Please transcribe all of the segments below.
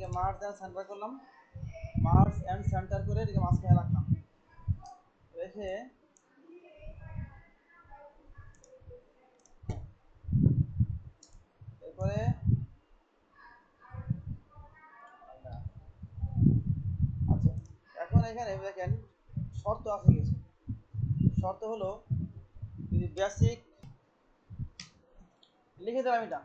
এদিকে merge and centre করলাম, merge and centre করে এদিকে মাঝখানে রাখলাম, রেখে এরপরে আচ্ছা এখন এখানে দেখেন শর্ত আছে কিছু। শর্ত হলো যদি বেসিক লিখে দিলাম এটা,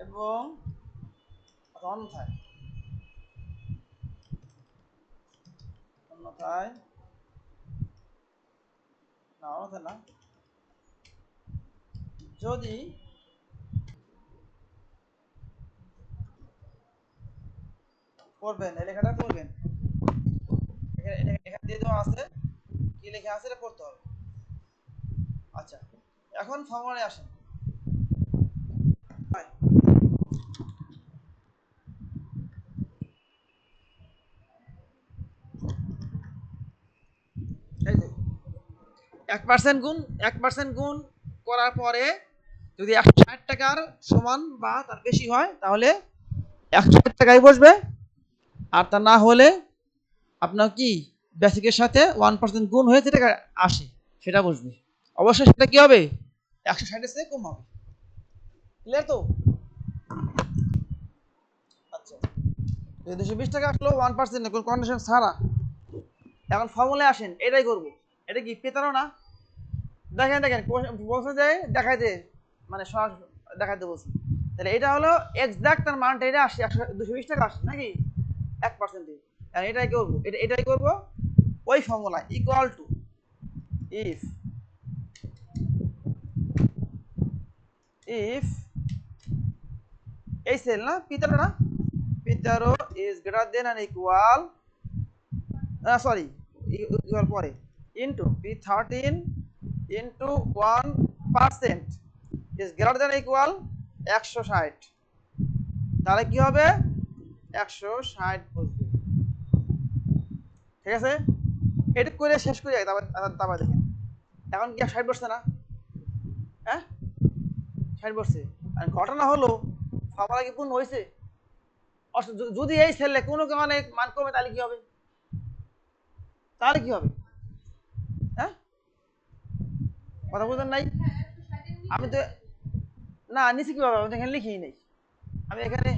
এবং অন্যথায় অন্যথায় না অন্যথায় না যদি করবেন এই লেখাটা করবেন, এখানে দিয়ে দেওয়া আছে কি লেখা আছে এটা পড়তে হবে। আচ্ছা এখন ফর্মুলায় আসেন। এই যে 1% গুণ 1% গুণ করার পরে যদি 160 টাকার সমান বা তার বেশি হয় তাহলে 160 টাকায় বসবে, আর তা না হলে আপনার কি বেসিকের সাথে 1% গুণ হয়ে যে টাকা আসে সেটা বসবে। অবশ্যই সেটা কি হবে 160 এর চেয়ে কম হবে। ক্লিয়ার তো? আচ্ছা 220 টাকা আসলো 1% না, কোন কন্ডিশন ছাড়া। এখন ফর্মুলায় আসেন, এটাই করব। এটা কি পেতারও না? দেখেন দেখেন বলছে যে দেখাইতে, মানে সরাসরি দেখাইতে বলছি। তাহলে এটা হলো এক্সাক্ট তার মানটা এটা আসে 220 টাকা আসে নাকি 1%। এটাই করব, এটাই করব ওই ফর্মুলা ইকুয়াল টু ইফ এই সেল না পিতারো না, পিতারো is greater than or equal, sorry equal পরে into P13 into 1% is greater than equal 160, তাহলে কি হবে 160 বসবে। ঠিক আছে, এটা করে শেষ করে যাই, তারপর দেখেন এখন কি 60 বসছে না? হ্যাঁ 60 বসছে। আর ঘটনা হলো ফর্মুলা কি পূর্ণ হয়েছে? যদি এই সেলে কোনো কারণে মান কমে তাহলে কি হবে? তাহলে কি হবে? হ্যাঁ কথা বুঝলেন নাই? আমি তো না নিচে কিভাবে, আমি তো এখানে লিখি নেই। আমি এখানে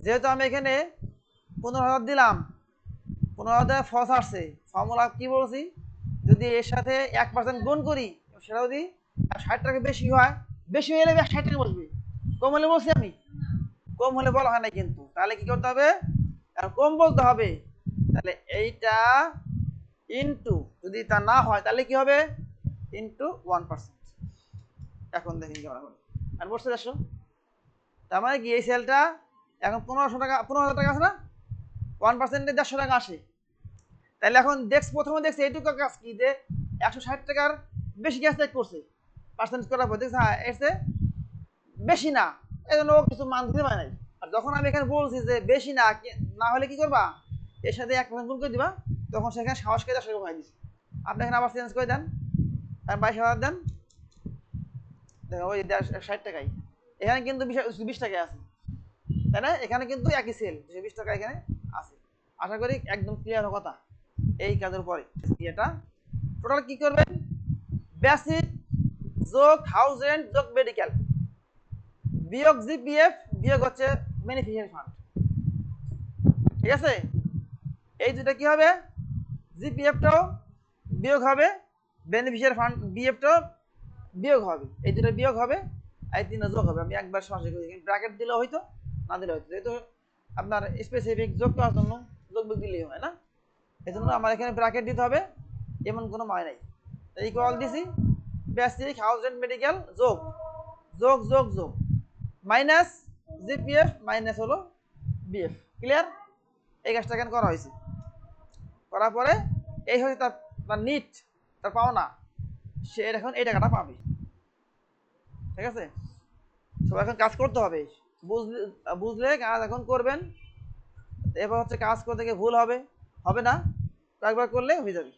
যেহেতু আমি এখানে 15,000 দিলাম, 15,000 ফলস আসছে, ফর্মুলা কি বলছি যদি এর সাথে 1% গুণ করি সেটা যদি 60 টাকা বেশি হয়, বেশি হলে 60 টাকা বসবে, কম হলে বলছি আমি, কম হলে বলা হয় না কিন্তু। তাহলে কি করতে হবে, কম বলতে হবে। তাহলে এইটা ইনটু যদি তা না হয় তাহলে কি হবে ইনটু 1%। এখন দেখি কেমন হবে, আর বসছে 100, তার মানে কি এই সেলটা এখন 1500 টাকা 15,000 টাকা আছে না, 1%-এ 150 টাকা আসে। তাহলে এখন প্রথমে দেখছি এইটুকু কাজ কি যে 160 টাকার বেশি গ্যাস চেক করছে, পার্সেন্ট করার পর দেখছে হ্যাঁ এসে বেশি না, এই জন্য ও কিছু মান দিতে পারে নাই। আর যখন আমি এখানে বলছি যে বেশি না না হলে কি করবা, এর সাথে 1% গুণ করে দিবা, তখন সেখানে সাহস করে 10 টাকা কমাই দিচ্ছে। আপনি এখানে আবার চেঞ্জ করে দেন, 22,000 দেন, দেখো ওই 60 টাকাই, এখানে কিন্তু 20 টাকায় আছে, তাই না? এখানে কিন্তু একই সেল 220 টাকা এখানে আছে। আশা করি একদম ক্লিয়ার কথা এই কাজের পরে। এটা টোটাল কি করবেন, বেসিক যোগ হাউস রেন্ট যোগ মেডিকেল বিয়োগ জিপিএফ বিয়োগ হচ্ছে বেনিফিশিয়ারি ফান্ড। ঠিক আছে, এই দুটো কি হবে, জিপিএফটাও বিয়োগ হবে, বেনিফিশিয়ারি ফান্ড বিএফটাও বিয়োগ হবে, এই দুটো বিয়োগ হবে, এই তিনটা যোগ হবে। আমি একবার সরাসরি করি, ব্র্যাকেট দিলে হয়তো না দিলে হয়তো, যেহেতু আপনার স্পেসিফিক যোগ করার জন্য যোগ বিয়োগ দিলেই হয় না, এই জন্য আমার এখানে ব্র্যাকেট দিতে হবে, এমন কোনো মানে নাই। ইকুয়াল দিছি বেসিক হাউস রেন্ট মেডিকেল যোগ যোগ যোগ যোগ মাইনাস জিপিএফ মাইনাস হলো বিএফ। ক্লিয়ার? এই কাজটা এখানে করা হয়েছে, করার পরে এই হচ্ছে তার নিট, তার পাওনা, সে এখন এই টাকাটা পাবে। ঠিক আছে, সবাই এখন কাজ করতে হবে, বুঝলে কাজ এখন করবেন। এবার হচ্ছে কাজ করতে গিয়ে ভুল হবে, হবে না, একবার করলে হয়ে যাবে।